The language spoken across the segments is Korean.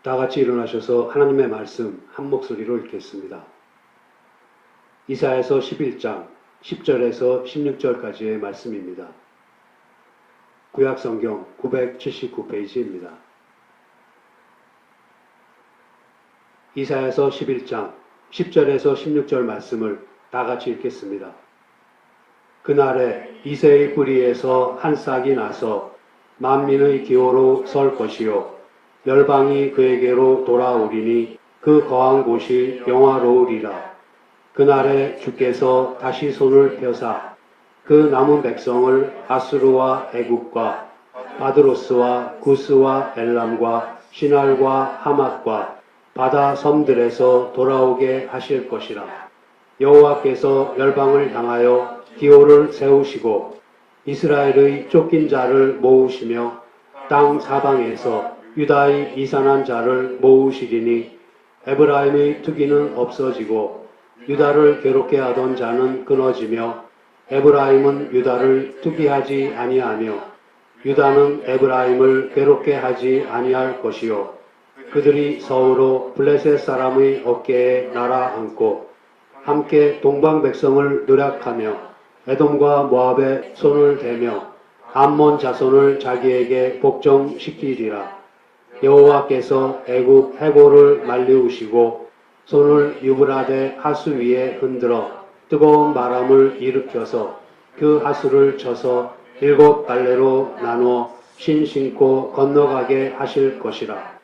다 같이 일어나셔서 하나님의 말씀 한 목소리로 읽겠습니다. 이사야서 11장 10절에서 16절까지의 말씀입니다. 구약성경 979페이지입니다. 이사야서 11장 10절에서 16절 말씀을 다 같이 읽겠습니다. 그날에 이새의 뿌리에서 한 싹이 나서 만민의 기호로 설 것이요 열방이 그에게로 돌아오리니 그 거한 곳이 영화로우리라. 그날에 주께서 다시 손을 펴사 그 남은 백성을 아수르와 애굽과 바드로스와 구스와 엘람과 시날과 하맛과 바다 섬들에서 돌아오게 하실 것이라. 여호와께서 열방을 향하여 기호를 세우시고 이스라엘의 쫓긴 자를 모으시며 땅 사방에서 유다의 이산한 자를 모으시리니 에브라임의 투기는 없어지고 유다를 괴롭게 하던 자는 끊어지며 에브라임은 유다를 투기하지 아니하며 유다는 에브라임을 괴롭게 하지 아니할 것이요 그들이 서로 블레셋 사람의 어깨에 날아 앉고 함께 동방 백성을 노략하며 에돔과 모압에 손을 대며 암몬 자손을 자기에게 복종시키리라. 여호와께서 애굽 해골을 말리우시고 손을 유브라데 하수 위에 흔들어 뜨거운 바람을 일으켜서 그 하수를 쳐서 7 갈래로 나누어 신 신고 건너가게 하실 것이라.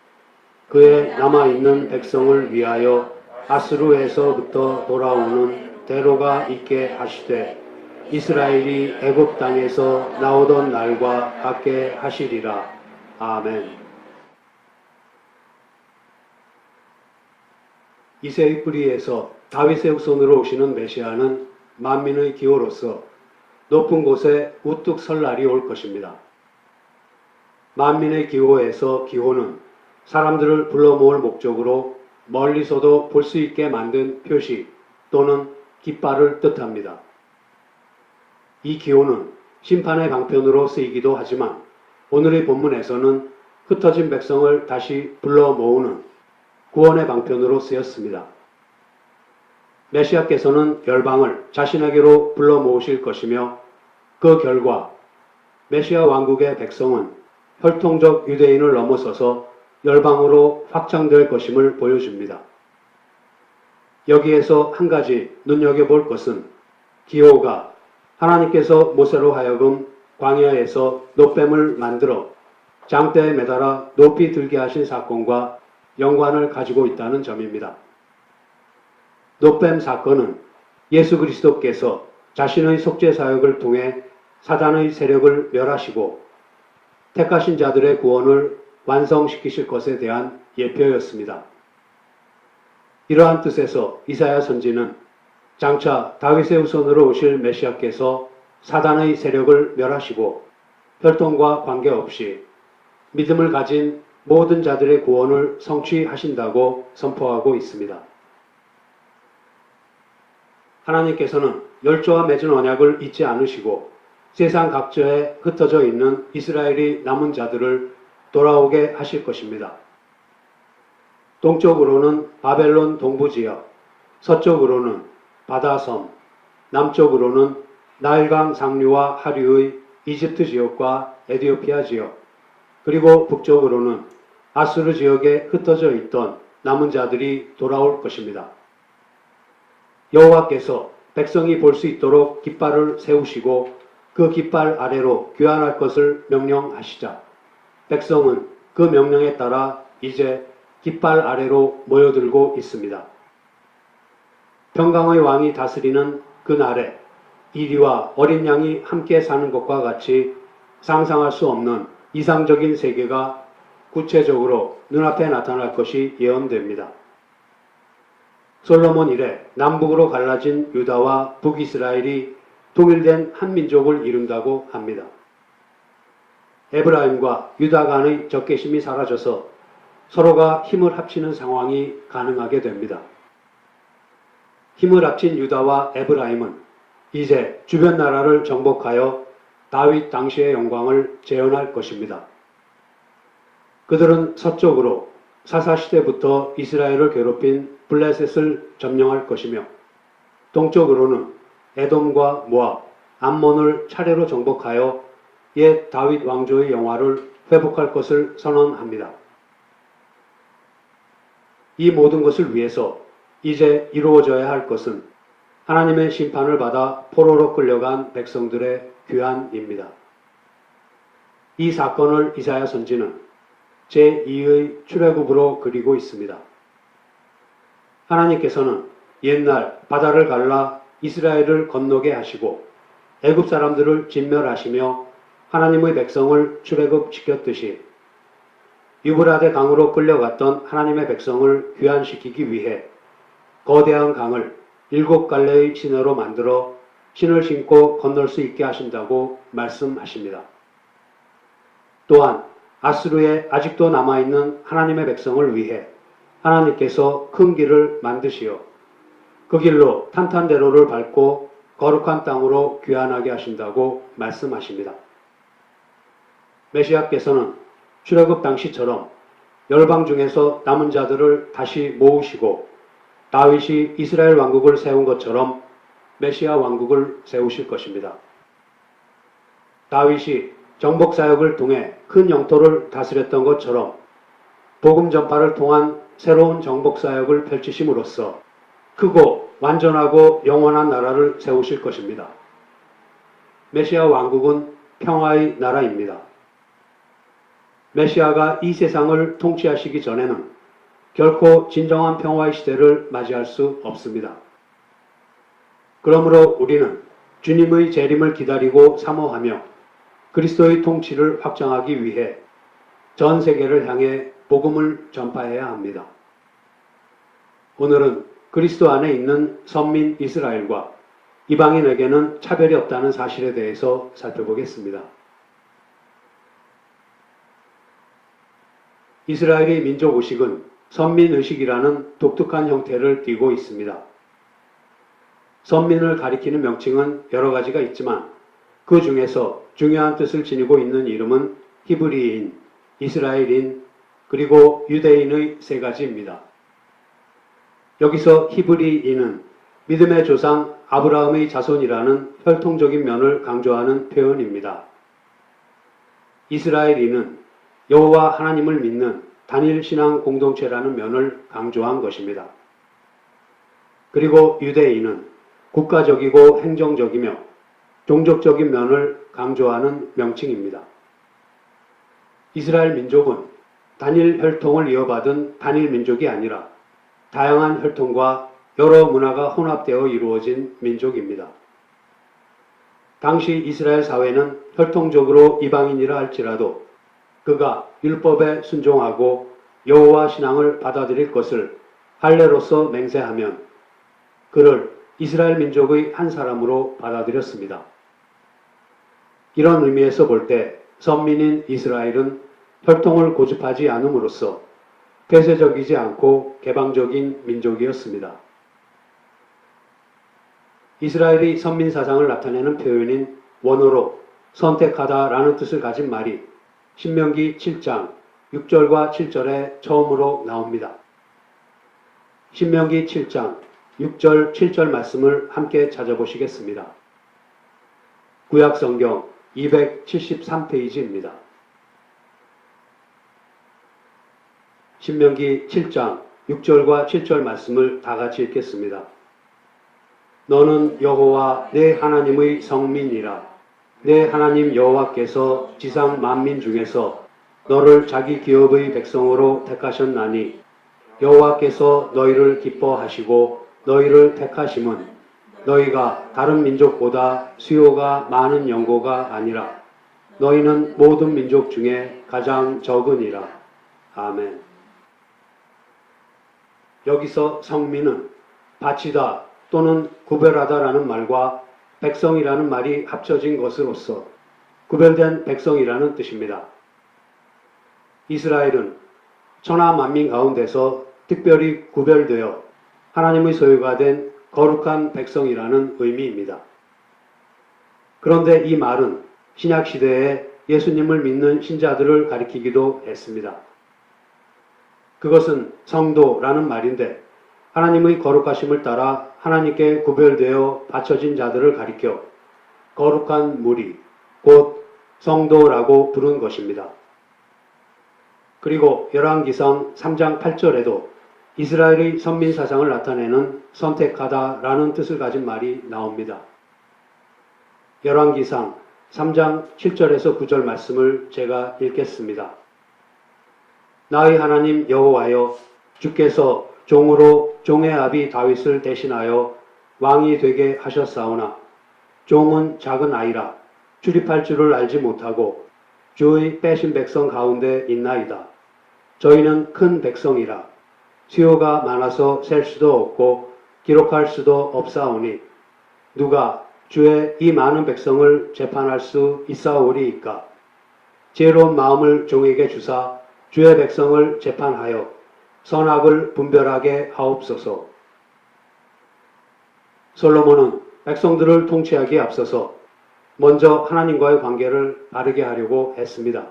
그의 남아있는 백성을 위하여 아수르에서부터 돌아오는 대로가 있게 하시되 이스라엘이 애굽 땅에서 나오던 날과 같게 하시리라. 아멘. 이새의 뿌리에서 다윗의 후손으로 오시는 메시아는 만민의 기호로서 높은 곳에 우뚝 설 날이 올 것입니다. 만민의 기호에서 기호는 사람들을 불러 모을 목적으로 멀리서도 볼 수 있게 만든 표시 또는 깃발을 뜻합니다. 이 기호는 심판의 방편으로 쓰이기도 하지만 오늘의 본문에서는 흩어진 백성을 다시 불러 모으는 구원의 방편으로 쓰였습니다. 메시아께서는 열방을 자신에게로 불러 모으실 것이며 그 결과 메시아 왕국의 백성은 혈통적 유대인을 넘어서서 열방으로 확장될 것임을 보여줍니다. 여기에서 한 가지 눈여겨볼 것은 기호가 하나님께서 모세로 하여금 광야에서 놋뱀을 만들어 장대에 매달아 높이 들게 하신 사건과 연관을 가지고 있다는 점입니다. 놋뱀 사건은 예수 그리스도께서 자신의 속죄 사역을 통해 사단의 세력을 멸하시고 택하신 자들의 구원을 완성시키실 것에 대한 예표였습니다. 이러한 뜻에서 이사야 선지는 장차 다윗의 후손으로 오실 메시아께서 사단의 세력을 멸하시고 혈통과 관계없이 믿음을 가진 모든 자들의 구원을 성취하신다고 선포하고 있습니다. 하나님께서는 열조와 맺은 언약을 잊지 않으시고 세상 각처에 흩어져 있는 이스라엘이 남은 자들을 돌아오게 하실 것입니다. 동쪽으로는 바벨론 동부지역, 서쪽으로는 바다섬, 남쪽으로는 나일강 상류와 하류의 이집트 지역과 에티오피아 지역, 그리고 북쪽으로는 아수르 지역에 흩어져 있던 남은 자들이 돌아올 것입니다. 여호와께서 백성이 볼 수 있도록 깃발을 세우시고 그 깃발 아래로 귀환할 것을 명령하시자 백성은 그 명령에 따라 이제 깃발 아래로 모여들고 있습니다. 평강의 왕이 다스리는 그 날에 이리와 어린 양이 함께 사는 것과 같이 상상할 수 없는 이상적인 세계가 구체적으로 눈앞에 나타날 것이 예언됩니다. 솔로몬 이래 남북으로 갈라진 유다와 북이스라엘이 통일된 한 민족을 이룬다고 합니다. 에브라임과 유다 간의 적개심이 사라져서 서로가 힘을 합치는 상황이 가능하게 됩니다. 힘을 합친 유다와 에브라임은 이제 주변 나라를 정복하여 다윗 당시의 영광을 재현할 것입니다. 그들은 서쪽으로 사사시대부터 이스라엘을 괴롭힌 블레셋을 점령할 것이며 동쪽으로는 에돔과 모압, 암몬을 차례로 정복하여 옛 다윗 왕조의 영화를 회복할 것을 선언합니다. 이 모든 것을 위해서 이제 이루어져야 할 것은 하나님의 심판을 받아 포로로 끌려간 백성들의 귀환입니다. 이 사건을 이사야 선지는 제2의 출애굽으로 그리고 있습니다. 하나님께서는 옛날 바다를 갈라 이스라엘을 건너게 하시고 애굽 사람들을 진멸하시며 하나님의 백성을 출애굽시켰듯이 유브라데 강으로 끌려갔던 하나님의 백성을 귀환시키기 위해 거대한 강을 7갈래의 시내로 만들어 신을 신고 건널 수 있게 하신다고 말씀하십니다. 또한 아수르에 아직도 남아있는 하나님의 백성을 위해 하나님께서 큰 길을 만드시어 그 길로 탄탄대로를 밟고 거룩한 땅으로 귀환하게 하신다고 말씀하십니다. 메시아께서는 출애굽 당시처럼 열방 중에서 남은 자들을 다시 모으시고 다윗이 이스라엘 왕국을 세운 것처럼 메시아 왕국을 세우실 것입니다. 다윗이 정복 사역을 통해 큰 영토를 다스렸던 것처럼 복음 전파를 통한 새로운 정복 사역을 펼치심으로써 크고 완전하고 영원한 나라를 세우실 것입니다. 메시아 왕국은 평화의 나라입니다. 메시아가 이 세상을 통치하시기 전에는 결코 진정한 평화의 시대를 맞이할 수 없습니다. 그러므로 우리는 주님의 재림을 기다리고 사모하며 그리스도의 통치를 확장하기 위해 전 세계를 향해 복음을 전파해야 합니다. 오늘은 그리스도 안에 있는 선민 이스라엘과 이방인에게는 차별이 없다는 사실에 대해서 살펴보겠습니다. 이스라엘의 민족의식은 선민의식이라는 독특한 형태를 띠고 있습니다. 선민을 가리키는 명칭은 여러 가지가 있지만 그 중에서 중요한 뜻을 지니고 있는 이름은 히브리인, 이스라엘인, 그리고 유대인의 세 가지입니다. 여기서 히브리인은 믿음의 조상 아브라함의 자손이라는 혈통적인 면을 강조하는 표현입니다. 이스라엘인은 여호와 하나님을 믿는 단일 신앙 공동체라는 면을 강조한 것입니다. 그리고 유대인은 국가적이고 행정적이며 종족적인 면을 강조하는 명칭입니다. 이스라엘 민족은 단일 혈통을 이어받은 단일 민족이 아니라 다양한 혈통과 여러 문화가 혼합되어 이루어진 민족입니다. 당시 이스라엘 사회는 혈통적으로 이방인이라 할지라도 그가 율법에 순종하고 여호와 신앙을 받아들일 것을 할례로서 맹세하면 그를 이스라엘 민족의 한 사람으로 받아들였습니다. 이런 의미에서 볼 때 선민인 이스라엘은 혈통을 고집하지 않음으로써 폐쇄적이지 않고 개방적인 민족이었습니다. 이스라엘의 선민 사상을 나타내는 표현인 원어로 선택하다라는 뜻을 가진 말이 신명기 7장 6절과 7절에 처음으로 나옵니다. 신명기 7장 6절 7절 말씀을 함께 찾아보시겠습니다. 구약성경 273페이지입니다. 신명기 7장 6절과 7절 말씀을 다 같이 읽겠습니다. 너는 여호와 내 하나님의 성민이라. 내 하나님 여호와께서 지상 만민 중에서 너를 자기 기업의 백성으로 택하셨나니 여호와께서 너희를 기뻐하시고 너희를 택하심은 너희가 다른 민족보다 수요가 많은 연고가 아니라 너희는 모든 민족 중에 가장 적으니라. 아멘. 여기서 성민은 바치다 또는 구별하다라는 말과 백성이라는 말이 합쳐진 것으로서 구별된 백성이라는 뜻입니다. 이스라엘은 천하 만민 가운데서 특별히 구별되어 하나님의 소유가 된 거룩한 백성이라는 의미입니다. 그런데 이 말은 신약시대에 예수님을 믿는 신자들을 가리키기도 했습니다. 그것은 성도라는 말인데 하나님의 거룩하심을 따라 하나님께 구별되어 바쳐진 자들을 가리켜 거룩한 무리, 곧 성도라고 부른 것입니다. 그리고 열왕기상 3장 8절에도 이스라엘의 선민 사상을 나타내는 선택하다라는 뜻을 가진 말이 나옵니다. 열왕기상 3장 7절에서 9절 말씀을 제가 읽겠습니다. 나의 하나님 여호와여, 주께서 종으로 종의 아비 다윗을 대신하여 왕이 되게 하셨사오나 종은 작은 아이라 출입할 줄을 알지 못하고 주의 빼신 백성 가운데 있나이다. 저희는 큰 백성이라 수요가 많아서 셀 수도 없고 기록할 수도 없사오니 누가 주의 이 많은 백성을 재판할 수 있사오리이까. 지혜로운 마음을 종에게 주사 주의 백성을 재판하여 선악을 분별하게 하옵소서. 솔로몬은 백성들을 통치하기에 앞서서 먼저 하나님과의 관계를 바르게 하려고 했습니다.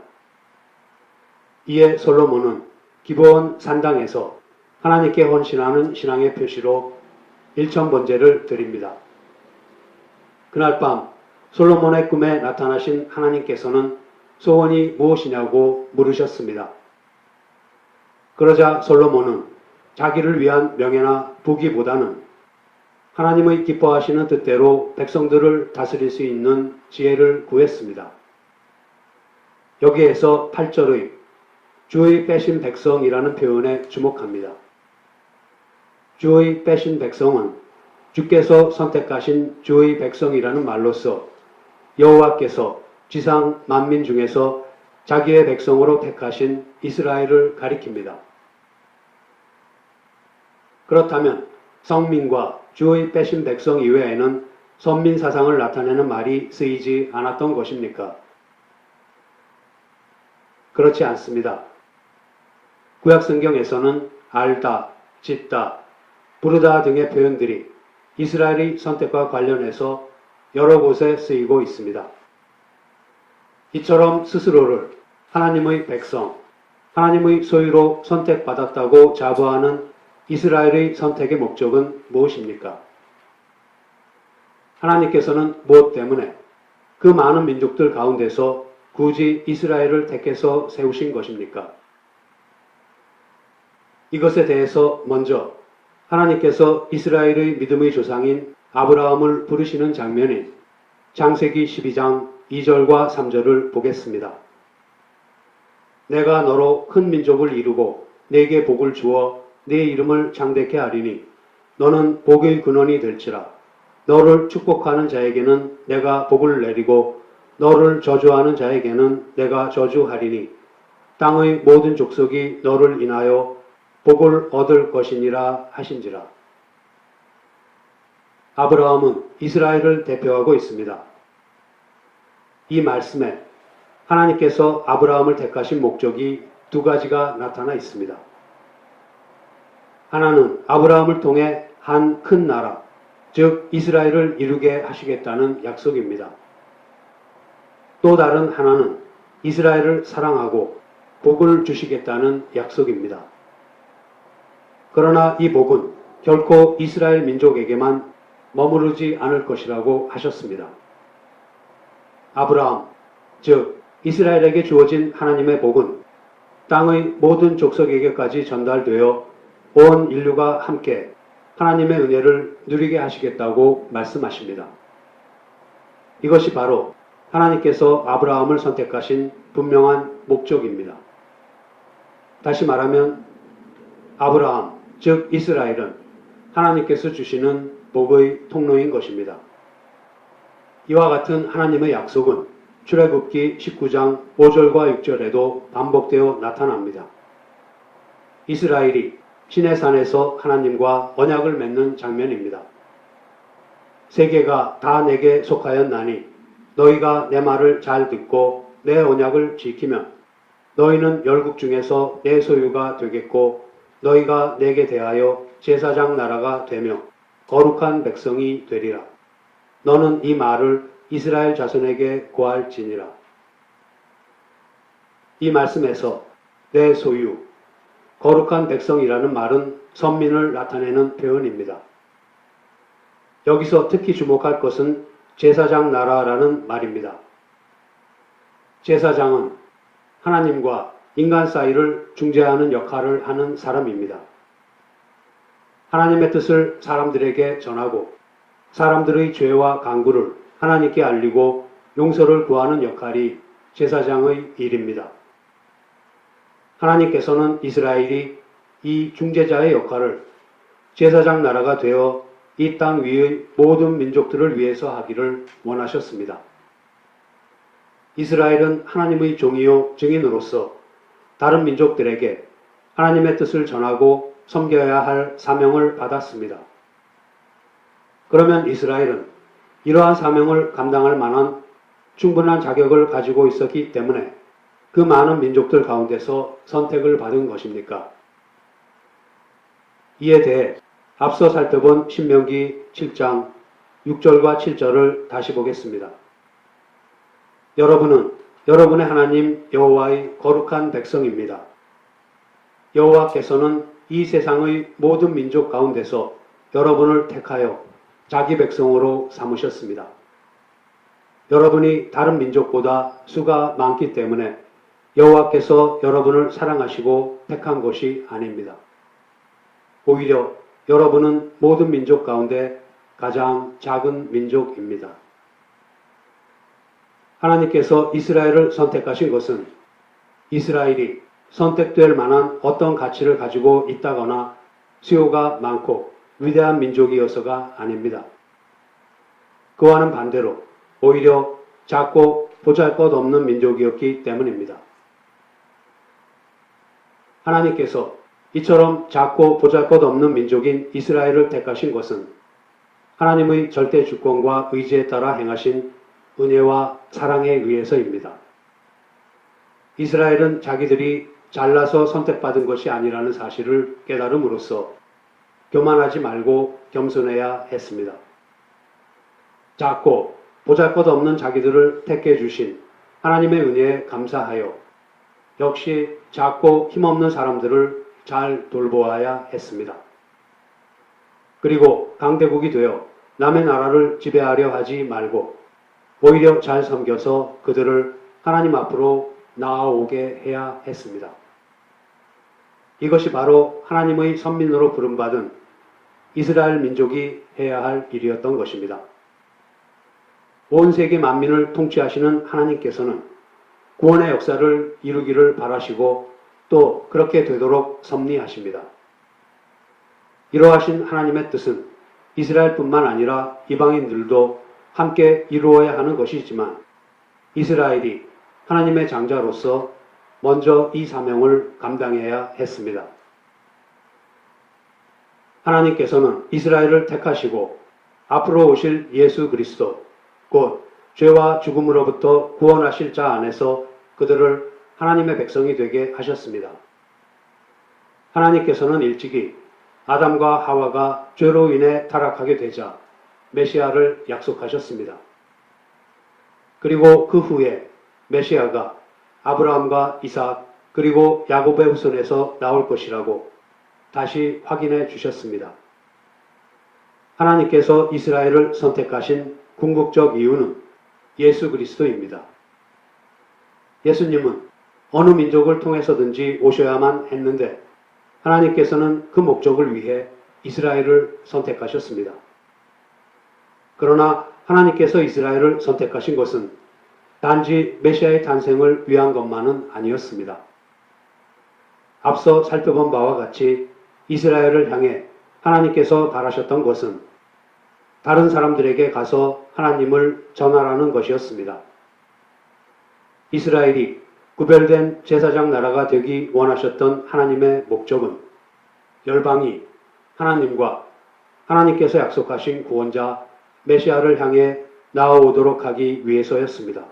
이에 솔로몬은 기브온 산당에서 하나님께 헌신하는 신앙의 표시로 일천번제를 드립니다. 그날 밤 솔로몬의 꿈에 나타나신 하나님께서는 소원이 무엇이냐고 물으셨습니다. 그러자 솔로몬은 자기를 위한 명예나 부귀보다는 하나님의 기뻐하시는 뜻대로 백성들을 다스릴 수 있는 지혜를 구했습니다. 여기에서 8절의 주의 빼신 백성이라는 표현에 주목합니다. 주의 빼신 백성은 주께서 선택하신 주의 백성이라는 말로서 여호와께서 지상 만민 중에서 자기의 백성으로 택하신 이스라엘을 가리킵니다. 그렇다면 성민과 주의 빼신 백성 이외에는 선민 사상을 나타내는 말이 쓰이지 않았던 것입니까? 그렇지 않습니다. 구약성경에서는 알다, 짓다, 부르다 등의 표현들이 이스라엘의 선택과 관련해서 여러 곳에 쓰이고 있습니다. 이처럼 스스로를 하나님의 백성, 하나님의 소유로 선택받았다고 자부하는 이스라엘의 선택의 목적은 무엇입니까? 하나님께서는 무엇 때문에 그 많은 민족들 가운데서 굳이 이스라엘을 택해서 세우신 것입니까? 이것에 대해서 먼저 하나님께서 이스라엘의 믿음의 조상인 아브라함을 부르시는 장면인 창세기 12장 2절과 3절을 보겠습니다. 내가 너로 큰 민족을 이루고 네게 복을 주어 네 이름을 창대케 하리니 너는 복의 근원이 될지라. 너를 축복하는 자에게는 내가 복을 내리고 너를 저주하는 자에게는 내가 저주하리니 땅의 모든 족속이 너를 인하여 복을 얻을 것이니라 하신지라. 아브라함은 이스라엘을 대표하고 있습니다. 이 말씀에 하나님께서 아브라함을 택하신 목적이 두 가지가 나타나 있습니다. 하나는 아브라함을 통해 한 큰 나라, 즉 이스라엘을 이루게 하시겠다는 약속입니다. 또 다른 하나는 이스라엘을 사랑하고 복을 주시겠다는 약속입니다. 그러나 이 복은 결코 이스라엘 민족에게만 머무르지 않을 것이라고 하셨습니다. 아브라함, 즉 이스라엘에게 주어진 하나님의 복은 땅의 모든 족속에게까지 전달되어 온 인류가 함께 하나님의 은혜를 누리게 하시겠다고 말씀하십니다. 이것이 바로 하나님께서 아브라함을 선택하신 분명한 목적입니다. 다시 말하면 아브라함, 즉 이스라엘은 하나님께서 주시는 복의 통로인 것입니다. 이와 같은 하나님의 약속은 출애굽기 19장 5절과 6절에도 반복되어 나타납니다. 이스라엘이 시내산에서 하나님과 언약을 맺는 장면입니다. 세계가 다 내게 속하였나니 너희가 내 말을 잘 듣고 내 언약을 지키면 너희는 열국 중에서 내 소유가 되겠고 너희가 내게 대하여 제사장 나라가 되며 거룩한 백성이 되리라. 너는 이 말을 이스라엘 자손에게 고할지니라. 이 말씀에서 내 소유, 거룩한 백성이라는 말은 선민을 나타내는 표현입니다. 여기서 특히 주목할 것은 제사장 나라라는 말입니다. 제사장은 하나님과 인간 사이를 중재하는 역할을 하는 사람입니다. 하나님의 뜻을 사람들에게 전하고 사람들의 죄와 간구를 하나님께 알리고 용서를 구하는 역할이 제사장의 일입니다. 하나님께서는 이스라엘이 이 중재자의 역할을 제사장 나라가 되어 이 땅 위의 모든 민족들을 위해서 하기를 원하셨습니다. 이스라엘은 하나님의 종이요 증인으로서 다른 민족들에게 하나님의 뜻을 전하고 섬겨야 할 사명을 받았습니다. 그러면 이스라엘은 이러한 사명을 감당할 만한 충분한 자격을 가지고 있었기 때문에 그 많은 민족들 가운데서 선택을 받은 것입니까? 이에 대해 앞서 살펴본 신명기 7장 6절과 7절을 다시 보겠습니다. 여러분은 여러분의 하나님 여호와의 거룩한 백성입니다. 여호와께서는 이 세상의 모든 민족 가운데서 여러분을 택하여 자기 백성으로 삼으셨습니다. 여러분이 다른 민족보다 수가 많기 때문에 여호와께서 여러분을 사랑하시고 택한 것이 아닙니다. 오히려 여러분은 모든 민족 가운데 가장 작은 민족입니다. 하나님께서 이스라엘을 선택하신 것은 이스라엘이 선택될 만한 어떤 가치를 가지고 있다거나 수요가 많고 위대한 민족이어서가 아닙니다. 그와는 반대로 오히려 작고 보잘것없는 민족이었기 때문입니다. 하나님께서 이처럼 작고 보잘것없는 민족인 이스라엘을 택하신 것은 하나님의 절대 주권과 의지에 따라 행하신 은혜와 사랑에 의해서입니다. 이스라엘은 자기들이 잘나서 선택받은 것이 아니라는 사실을 깨달음으로써 교만하지 말고 겸손해야 했습니다. 작고 보잘것없는 자기들을 택해 주신 하나님의 은혜에 감사하여 역시 작고 힘없는 사람들을 잘 돌보아야 했습니다. 그리고 강대국이 되어 남의 나라를 지배하려 하지 말고 오히려 잘 섬겨서 그들을 하나님 앞으로 나아오게 해야 했습니다. 이것이 바로 하나님의 선민으로 부름받은 이스라엘 민족이 해야 할 일이었던 것입니다. 온 세계 만민을 통치하시는 하나님께서는 구원의 역사를 이루기를 바라시고 또 그렇게 되도록 섭리하십니다. 이러하신 하나님의 뜻은 이스라엘뿐만 아니라 이방인들도 함께 이루어야 하는 것이지만 이스라엘이 하나님의 장자로서 먼저 이 사명을 감당해야 했습니다. 하나님께서는 이스라엘을 택하시고 앞으로 오실 예수 그리스도 곧 죄와 죽음으로부터 구원하실 자 안에서 그들을 하나님의 백성이 되게 하셨습니다. 하나님께서는 일찍이 아담과 하와가 죄로 인해 타락하게 되자 메시아를 약속하셨습니다. 그리고 그 후에 메시아가 아브라함과 이삭 그리고 야곱의 후손에서 나올 것이라고 다시 확인해 주셨습니다. 하나님께서 이스라엘을 선택하신 궁극적 이유는 예수 그리스도입니다. 예수님은 어느 민족을 통해서든지 오셔야만 했는데 하나님께서는 그 목적을 위해 이스라엘을 선택하셨습니다. 그러나 하나님께서 이스라엘을 선택하신 것은 단지 메시아의 탄생을 위한 것만은 아니었습니다. 앞서 살펴본 바와 같이 이스라엘을 향해 하나님께서 바라셨던 것은 다른 사람들에게 가서 하나님을 전하라는 것이었습니다. 이스라엘이 구별된 제사장 나라가 되기 원하셨던 하나님의 목적은 열방이 하나님과 하나님께서 약속하신 구원자 메시아를 향해 나아오도록 하기 위해서였습니다.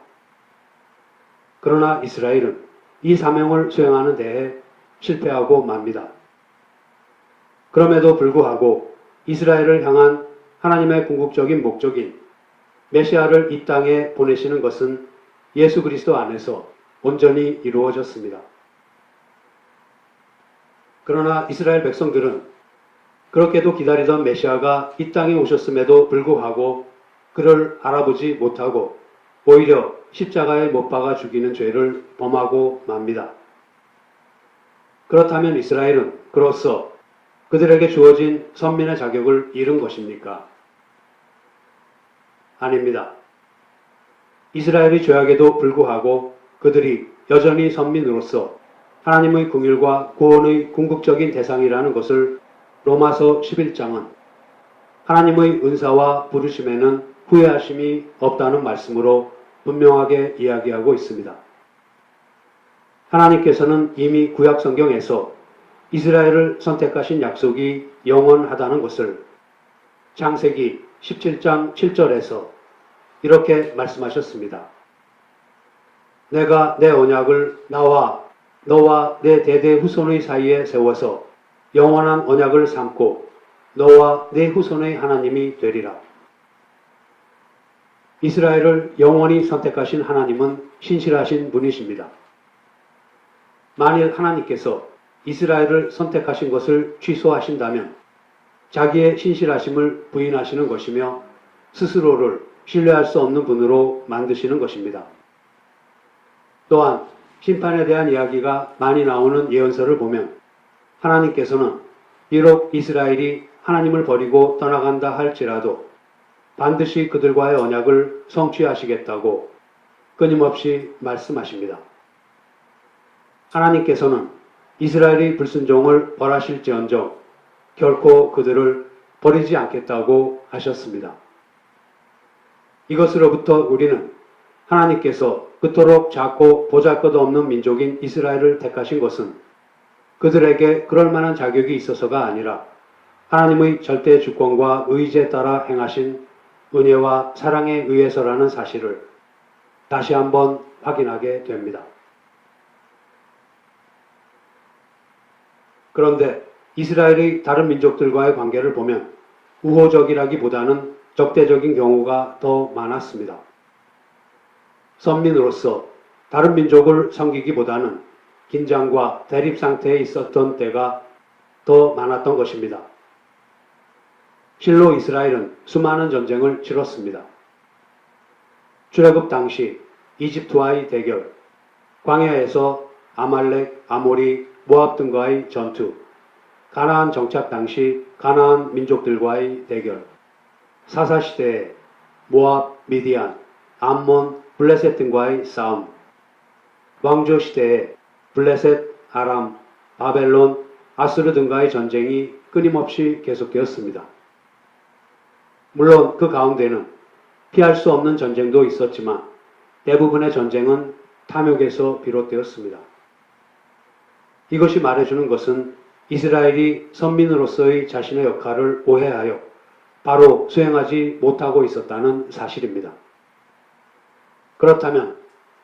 그러나 이스라엘은 이 사명을 수행하는 데에 실패하고 맙니다. 그럼에도 불구하고 이스라엘을 향한 하나님의 궁극적인 목적인 메시아를 이 땅에 보내시는 것은 예수 그리스도 안에서 온전히 이루어졌습니다. 그러나 이스라엘 백성들은 그렇게도 기다리던 메시아가 이 땅에 오셨음에도 불구하고 그를 알아보지 못하고 오히려 십자가에 못 박아 죽이는 죄를 범하고 맙니다. 그렇다면 이스라엘은 그로써 그들에게 주어진 선민의 자격을 잃은 것입니까? 아닙니다. 이스라엘의 죄악에도 불구하고 그들이 여전히 선민으로서 하나님의 긍휼과 구원의 궁극적인 대상이라는 것을 로마서 11장은 하나님의 은사와 부르심에는 후회하심이 없다는 말씀으로 분명하게 이야기하고 있습니다. 하나님께서는 이미 구약 성경에서 이스라엘을 선택하신 약속이 영원하다는 것을 창세기 17장 7절에서 이렇게 말씀하셨습니다. 내가 내 언약을 나와 너와 내 대대 후손의 사이에 세워서 영원한 언약을 삼고 너와 내 후손의 하나님이 되리라. 이스라엘을 영원히 선택하신 하나님은 신실하신 분이십니다. 만일 하나님께서 이스라엘을 선택하신 것을 취소하신다면 자기의 신실하심을 부인하시는 것이며 스스로를 신뢰할 수 없는 분으로 만드시는 것입니다. 또한 심판에 대한 이야기가 많이 나오는 예언서를 보면 하나님께서는 비록 이스라엘이 하나님을 버리고 떠나간다 할지라도 반드시 그들과의 언약을 성취하시겠다고 끊임없이 말씀하십니다. 하나님께서는 이스라엘의 불순종을 벌하실지언정 결코 그들을 버리지 않겠다고 하셨습니다. 이것으로부터 우리는 하나님께서 그토록 작고 보잘것없는 민족인 이스라엘을 택하신 것은 그들에게 그럴 만한 자격이 있어서가 아니라 하나님의 절대 주권과 의지에 따라 행하신 은혜와 사랑에 의해서라는 사실을 다시 한번 확인하게 됩니다. 그런데 이스라엘의 다른 민족들과의 관계를 보면 우호적이라기보다는 적대적인 경우가 더 많았습니다. 선민으로서 다른 민족을 섬기기보다는 긴장과 대립 상태에 있었던 때가 더 많았던 것입니다. 실로 이스라엘은 수많은 전쟁을 치렀습니다. 출애굽 당시 이집트와의 대결, 광야에서 아말렉, 아모리, 모압 등과의 전투, 가나안 정착 당시 가나안 민족들과의 대결, 사사시대에 모압, 미디안, 암몬, 블레셋 등과의 싸움, 왕조시대에 블레셋, 아람, 바벨론, 아수르 등과의 전쟁이 끊임없이 계속되었습니다. 물론 그 가운데는 피할 수 없는 전쟁도 있었지만 대부분의 전쟁은 탐욕에서 비롯되었습니다. 이것이 말해주는 것은 이스라엘이 선민으로서의 자신의 역할을 오해하여 바로 수행하지 못하고 있었다는 사실입니다. 그렇다면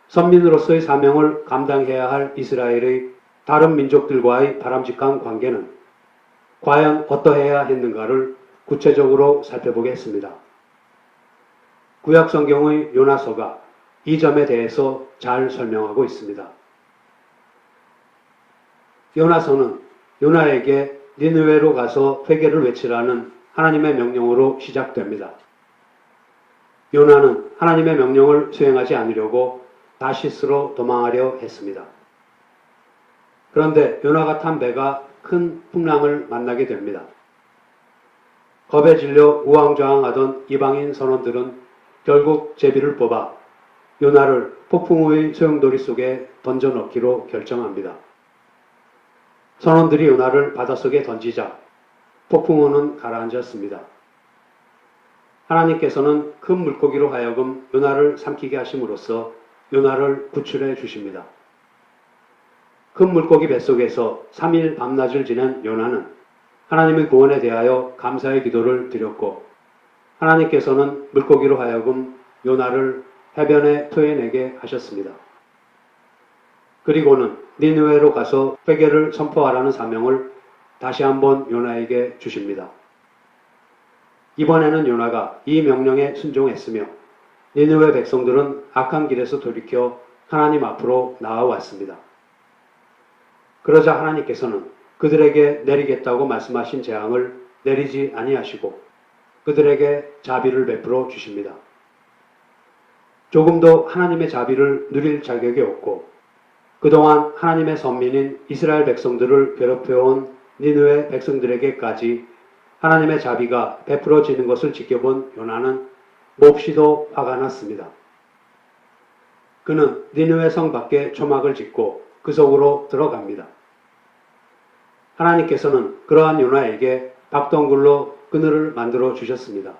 선민으로서의 사명을 감당해야 할 이스라엘의 다른 민족들과의 바람직한 관계는 과연 어떠해야 했는가를 구체적으로 살펴보겠습니다. 구약 성경의 요나서가 이 점에 대해서 잘 설명하고 있습니다. 요나서는 요나에게 니느웨로 가서 회개를 외치라는 하나님의 명령으로 시작됩니다. 요나는 하나님의 명령을 수행하지 않으려고 다시스로 도망하려 했습니다. 그런데 요나가 탄 배가 큰 풍랑을 만나게 됩니다. 겁에 질려 우왕좌왕하던 이방인 선원들은 결국 제비를 뽑아 요나를 폭풍우의 소용돌이 속에 던져넣기로 결정합니다. 선원들이 요나를 바닷속에 던지자 폭풍우는 가라앉았습니다. 하나님께서는 큰 물고기로 하여금 요나를 삼키게 하심으로써 요나를 구출해 주십니다. 큰 물고기 뱃속에서 3일 밤낮을 지낸 요나는 하나님의 구원에 대하여 감사의 기도를 드렸고 하나님께서는 물고기로 하여금 요나를 해변에 토해내게 하셨습니다. 그리고는 니느웨로 가서 회개를 선포하라는 사명을 다시 한번 요나에게 주십니다. 이번에는 요나가 이 명령에 순종했으며 니느웨 백성들은 악한 길에서 돌이켜 하나님 앞으로 나아왔습니다. 그러자 하나님께서는 그들에게 내리겠다고 말씀하신 재앙을 내리지 아니하시고 그들에게 자비를 베풀어 주십니다. 조금도 하나님의 자비를 누릴 자격이 없고 그동안 하나님의 선민인 이스라엘 백성들을 괴롭혀온 니느웨 백성들에게까지 하나님의 자비가 베풀어지는 것을 지켜본 요나는 몹시도 화가 났습니다. 그는 니느웨 성 밖에 초막을 짓고 그 속으로 들어갑니다. 하나님께서는 그러한 요나에게 박덩굴로 그늘을 만들어 주셨습니다.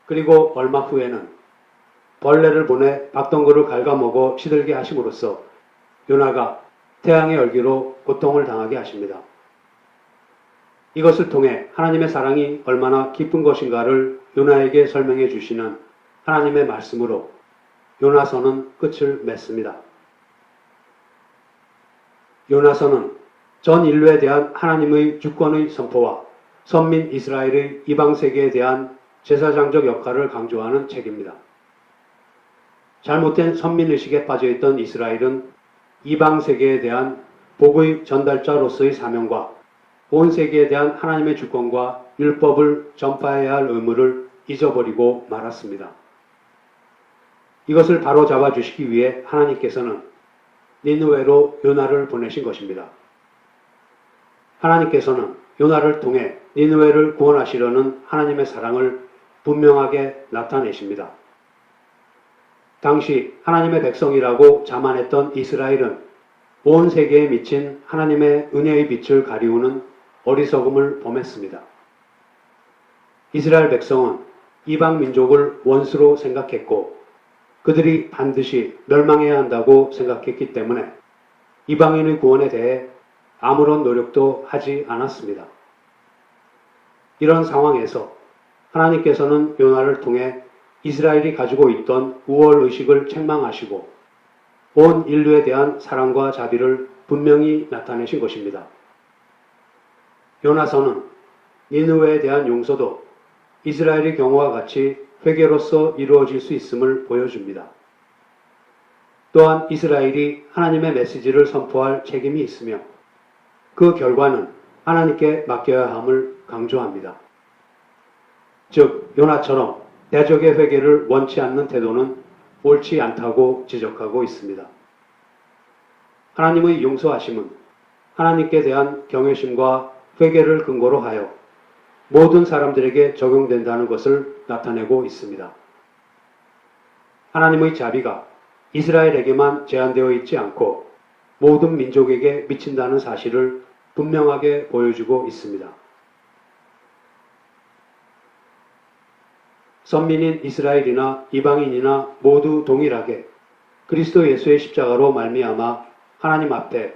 그리고 얼마 후에는 벌레를 보내 박덩굴을 갉아먹어 시들게 하심으로써 요나가 태양의 열기로 고통을 당하게 하십니다. 이것을 통해 하나님의 사랑이 얼마나 깊은 것인가를 요나에게 설명해 주시는 하나님의 말씀으로 요나서는 끝을 맺습니다. 요나서는 전 인류에 대한 하나님의 주권의 선포와 선민 이스라엘의 이방 세계에 대한 제사장적 역할을 강조하는 책입니다. 잘못된 선민의식에 빠져있던 이스라엘은 이방 세계에 대한 복의 전달자로서의 사명과 온 세계에 대한 하나님의 주권과 율법을 전파해야 할 의무를 잊어버리고 말았습니다. 이것을 바로잡아 주시기 위해 하나님께서는 니느웨로 요나를 보내신 것입니다. 하나님께서는 요나를 통해 니느웨를 구원하시려는 하나님의 사랑을 분명하게 나타내십니다. 당시 하나님의 백성이라고 자만했던 이스라엘은 온 세계에 미친 하나님의 은혜의 빛을 가리우는 어리석음을 범했습니다. 이스라엘 백성은 이방 민족을 원수로 생각했고 그들이 반드시 멸망해야 한다고 생각했기 때문에 이방인의 구원에 대해 아무런 노력도 하지 않았습니다. 이런 상황에서 하나님께서는 요나를 통해 이스라엘이 가지고 있던 우월의식을 책망하시고 온 인류에 대한 사랑과 자비를 분명히 나타내신 것입니다. 요나서는 니느웨에 대한 용서도 이스라엘의 경우와 같이 회개로서 이루어질 수 있음을 보여줍니다. 또한 이스라엘이 하나님의 메시지를 선포할 책임이 있으며 그 결과는 하나님께 맡겨야 함을 강조합니다. 즉 요나처럼 대적의 회개를 원치 않는 태도는 옳지 않다고 지적하고 있습니다. 하나님의 용서하심은 하나님께 대한 경외심과 회개를 근거로 하여 모든 사람들에게 적용된다는 것을 나타내고 있습니다. 하나님의 자비가 이스라엘에게만 제한되어 있지 않고 모든 민족에게 미친다는 사실을 분명하게 보여주고 있습니다. 선민인 이스라엘이나 이방인이나 모두 동일하게 그리스도 예수의 십자가로 말미암아 하나님 앞에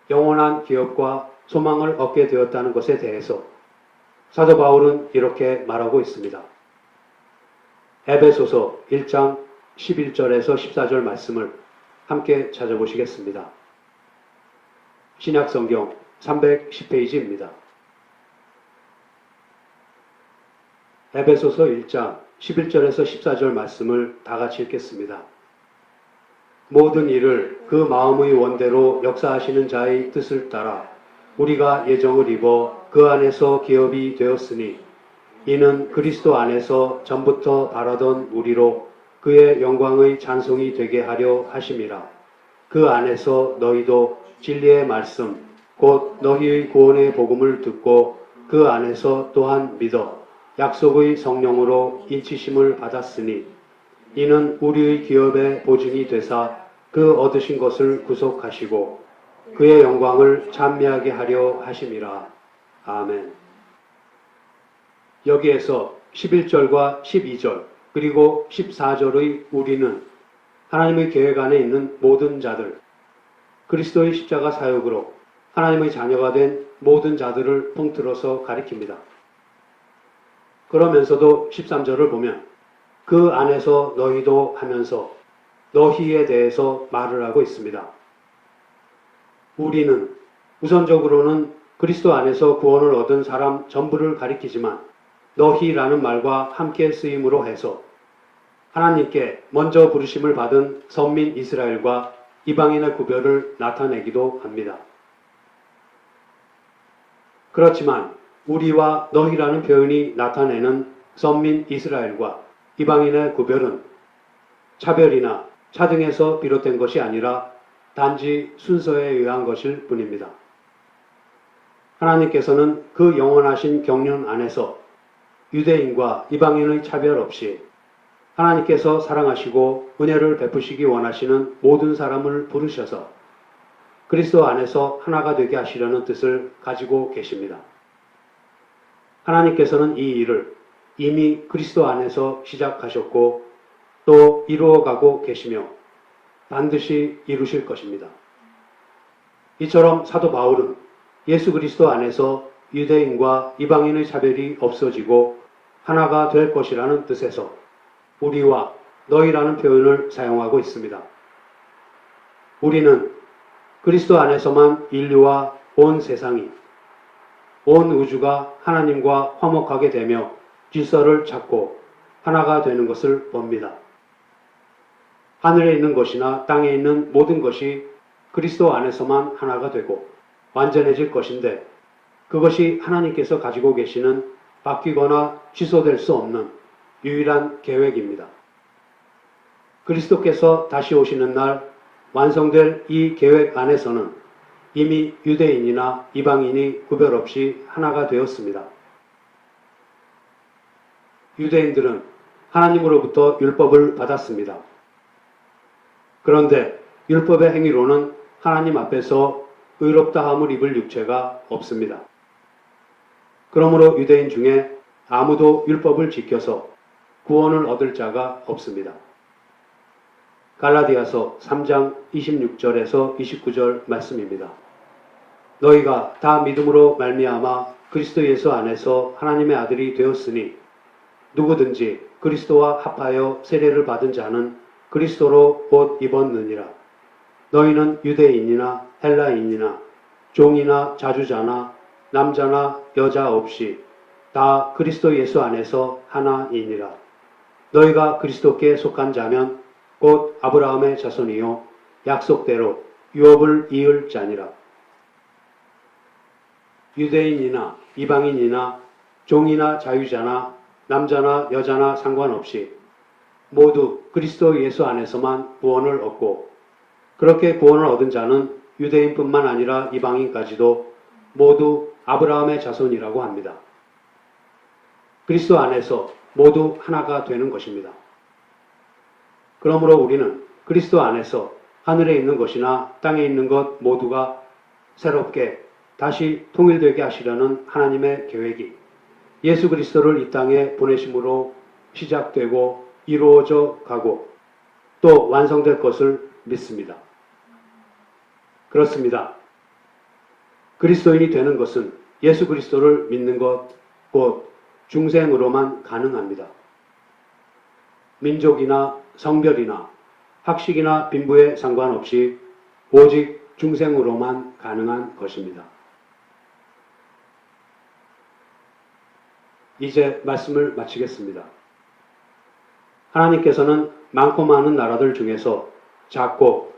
영원한 기업과 소망을 얻게 되었다는 것에 대해서 사도 바울은 이렇게 말하고 있습니다. 에베소서 1장 11절에서 14절 말씀을 함께 찾아보시겠습니다. 신약성경 310페이지입니다. 에베소서 1장 11절에서 14절 말씀을 다 같이 읽겠습니다. 모든 일을 그 마음의 원대로 역사하시는 자의 뜻을 따라 우리가 예정을 입어 그 안에서 기업이 되었으니 이는 그리스도 안에서 전부터 바라던 우리로 그의 영광의 찬송이 되게 하려 하심이라. 그 안에서 너희도 진리의 말씀 곧 너희의 구원의 복음을 듣고 그 안에서 또한 믿어 약속의 성령으로 인치심을 받았으니 이는 우리의 기업의 보증이 되사 그 얻으신 것을 구속하시고 그의 영광을 찬미하게 하려 하심이라. 아멘. 여기에서 11절과 12절 그리고 14절의 우리는 하나님의 계획 안에 있는 모든 자들, 그리스도의 십자가 사역으로 하나님의 자녀가 된 모든 자들을 통틀어서 가리킵니다. 그러면서도 13절을 보면 그 안에서 너희도 하면서 너희에 대해서 말을 하고 있습니다. 우리는 우선적으로는 그리스도 안에서 구원을 얻은 사람 전부를 가리키지만 너희라는 말과 함께 쓰임으로 해서 하나님께 먼저 부르심을 받은 선민 이스라엘과 이방인의 구별을 나타내기도 합니다. 그렇지만 우리와 너희라는 표현이 나타내는 선민 이스라엘과 이방인의 구별은 차별이나 차등에서 비롯된 것이 아니라 단지 순서에 의한 것일 뿐입니다. 하나님께서는 그 영원하신 경륜 안에서 유대인과 이방인의 차별 없이 하나님께서 사랑하시고 은혜를 베푸시기 원하시는 모든 사람을 부르셔서 그리스도 안에서 하나가 되게 하시려는 뜻을 가지고 계십니다. 하나님께서는 이 일을 이미 그리스도 안에서 시작하셨고 또 이루어가고 계시며 반드시 이루실 것입니다. 이처럼 사도 바울은 예수 그리스도 안에서 유대인과 이방인의 차별이 없어지고 하나가 될 것이라는 뜻에서 우리와 너희라는 표현을 사용하고 있습니다. 우리는 그리스도 안에서만 인류와 온 세상이, 온 우주가 하나님과 화목하게 되며 질서를 찾고 하나가 되는 것을 봅니다. 하늘에 있는 것이나 땅에 있는 모든 것이 그리스도 안에서만 하나가 되고 완전해질 것인데 그것이 하나님께서 가지고 계시는 바뀌거나 취소될 수 없는 유일한 계획입니다. 그리스도께서 다시 오시는 날 완성될 이 계획 안에서는 이미 유대인이나 이방인이 구별 없이 하나가 되었습니다. 유대인들은 하나님으로부터 율법을 받았습니다. 그런데 율법의 행위로는 하나님 앞에서 의롭다함을 입을 육체가 없습니다. 그러므로 유대인 중에 아무도 율법을 지켜서 구원을 얻을 자가 없습니다. 갈라디아서 3장 26절에서 29절 말씀입니다. 너희가 다 믿음으로 말미암아 그리스도 예수 안에서 하나님의 아들이 되었으니 누구든지 그리스도와 합하여 세례를 받은 자는 그리스도로 옷 입었느니라. 너희는 유대인이나 헬라인이나 종이나 자주자나 남자나 여자 없이 다 그리스도 예수 안에서 하나이니라. 너희가 그리스도께 속한 자면 곧 아브라함의 자손이요 약속대로 유업을 이을 자니라. 유대인이나 이방인이나 종이나 자유자나 남자나 여자나 상관없이 모두 그리스도 예수 안에서만 구원을 얻고 그렇게 구원을 얻은 자는 유대인뿐만 아니라 이방인까지도 모두 아브라함의 자손이라고 합니다. 그리스도 안에서 모두 하나가 되는 것입니다. 그러므로 우리는 그리스도 안에서 하늘에 있는 것이나 땅에 있는 것 모두가 새롭게 다시 통일되게 하시려는 하나님의 계획이 예수 그리스도를 이 땅에 보내심으로 시작되고 이루어져 가고 또 완성될 것을 믿습니다. 그렇습니다. 그리스도인이 되는 것은 예수 그리스도를 믿는 것, 곧 중생으로만 가능합니다. 민족이나 성별이나 학식이나 빈부에 상관없이 오직 중생으로만 가능한 것입니다. 이제 말씀을 마치겠습니다. 하나님께서는 많고 많은 나라들 중에서 작고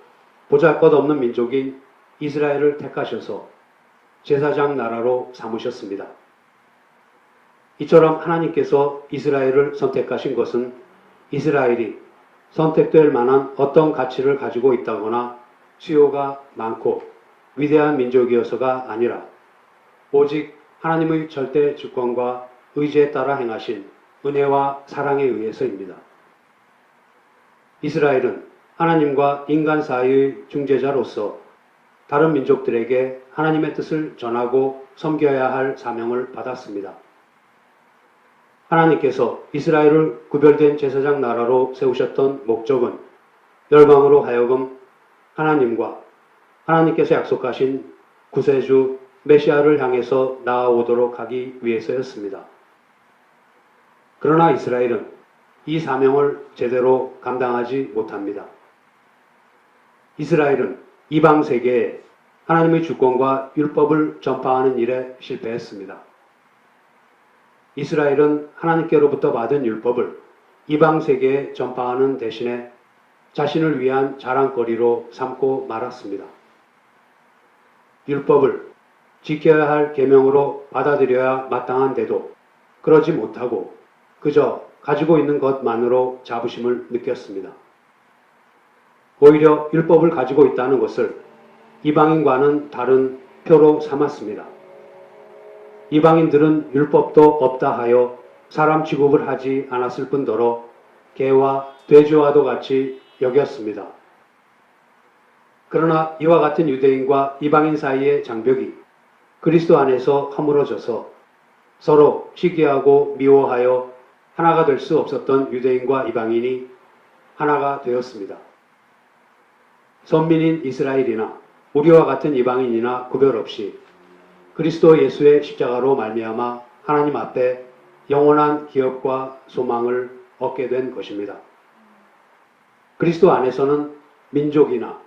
보잘것없는 민족인 이스라엘을 택하셔서 제사장 나라로 삼으셨습니다. 이처럼 하나님께서 이스라엘을 선택하신 것은 이스라엘이 선택될 만한 어떤 가치를 가지고 있다거나 수요가 많고 위대한 민족이어서가 아니라 오직 하나님의 절대 주권과 의지에 따라 행하신 은혜와 사랑에 의해서입니다. 이스라엘은 하나님과 인간 사이의 중재자로서 다른 민족들에게 하나님의 뜻을 전하고 섬겨야 할 사명을 받았습니다. 하나님께서 이스라엘을 구별된 제사장 나라로 세우셨던 목적은 열방으로 하여금 하나님과 하나님께서 약속하신 구세주 메시아를 향해서 나아오도록 하기 위해서였습니다. 그러나 이스라엘은 이 사명을 제대로 감당하지 못합니다. 이스라엘은 이방 세계에 하나님의 주권과 율법을 전파하는 일에 실패했습니다. 이스라엘은 하나님께로부터 받은 율법을 이방 세계에 전파하는 대신에 자신을 위한 자랑거리로 삼고 말았습니다. 율법을 지켜야 할 계명으로 받아들여야 마땅한데도 그러지 못하고 그저 가지고 있는 것만으로 자부심을 느꼈습니다. 오히려 율법을 가지고 있다는 것을 이방인과는 다른 표로 삼았습니다. 이방인들은 율법도 없다 하여 사람 취급을 하지 않았을 뿐더러 개와 돼지와도 같이 여겼습니다. 그러나 이와 같은 유대인과 이방인 사이의 장벽이 그리스도 안에서 허물어져서 서로 시기하고 미워하여 하나가 될 수 없었던 유대인과 이방인이 하나가 되었습니다. 선민인 이스라엘이나 우리와 같은 이방인이나 구별 없이 그리스도 예수의 십자가로 말미암아 하나님 앞에 영원한 기업과 소망을 얻게 된 것입니다. 그리스도 안에서는 민족이나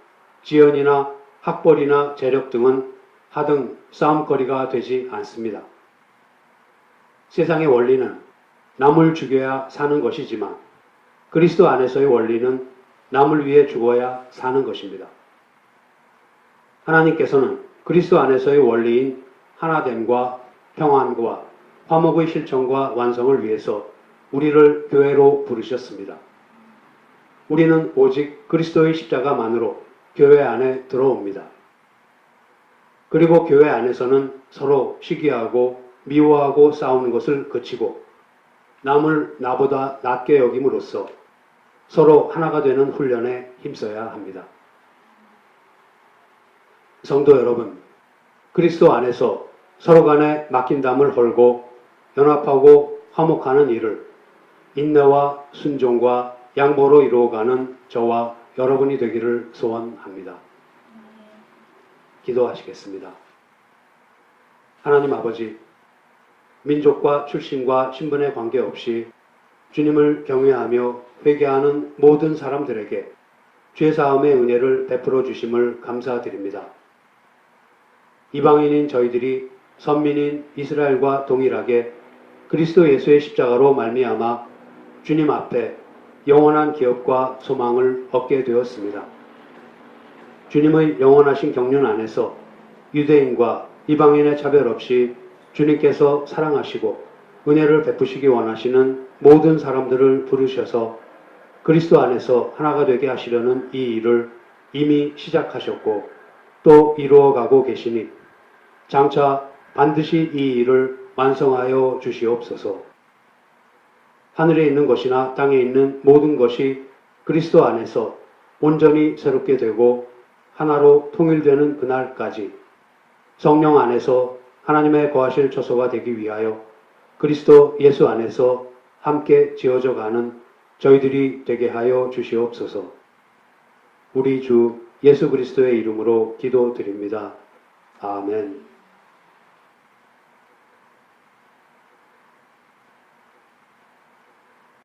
지연이나 학벌이나 재력 등은 하등 싸움거리가 되지 않습니다. 세상의 원리는 남을 죽여야 사는 것이지만 그리스도 안에서의 원리는 남을 위해 죽어야 사는 것입니다. 하나님께서는 그리스도 안에서의 원리인 하나됨과 평안과 화목의 실천과 완성을 위해서 우리를 교회로 부르셨습니다. 우리는 오직 그리스도의 십자가만으로 교회 안에 들어옵니다. 그리고 교회 안에서는 서로 시기하고 미워하고 싸우는 것을 그치고 남을 나보다 낮게 여김으로써 서로 하나가 되는 훈련에 힘써야 합니다. 성도 여러분, 그리스도 안에서 서로 간에 막힌 담을 헐고 연합하고 화목하는 일을 인내와 순종과 양보로 이루어가는 저와 여러분이 되기를 소원합니다. 기도하시겠습니다. 하나님 아버지, 민족과 출신과 신분에 관계없이 주님을 경외하며 회개하는 모든 사람들에게 죄사함의 은혜를 베풀어 주심을 감사드립니다. 이방인인 저희들이 선민인 이스라엘과 동일하게 그리스도 예수의 십자가로 말미암아 주님 앞에 영원한 기업과 소망을 얻게 되었습니다. 주님의 영원하신 경륜 안에서 유대인과 이방인의 차별 없이 주님께서 사랑하시고 은혜를 베푸시기 원하시는 모든 사람들을 부르셔서 그리스도 안에서 하나가 되게 하시려는 이 일을 이미 시작하셨고 또 이루어가고 계시니 장차 반드시 이 일을 완성하여 주시옵소서. 하늘에 있는 것이나 땅에 있는 모든 것이 그리스도 안에서 온전히 새롭게 되고 하나로 통일되는 그날까지 성령 안에서 하나님의 거하실 처소가 되기 위하여 그리스도 예수 안에서 함께 지어져 가는 저희들이 되게 하여 주시옵소서. 우리 주 예수 그리스도의 이름으로 기도드립니다. 아멘.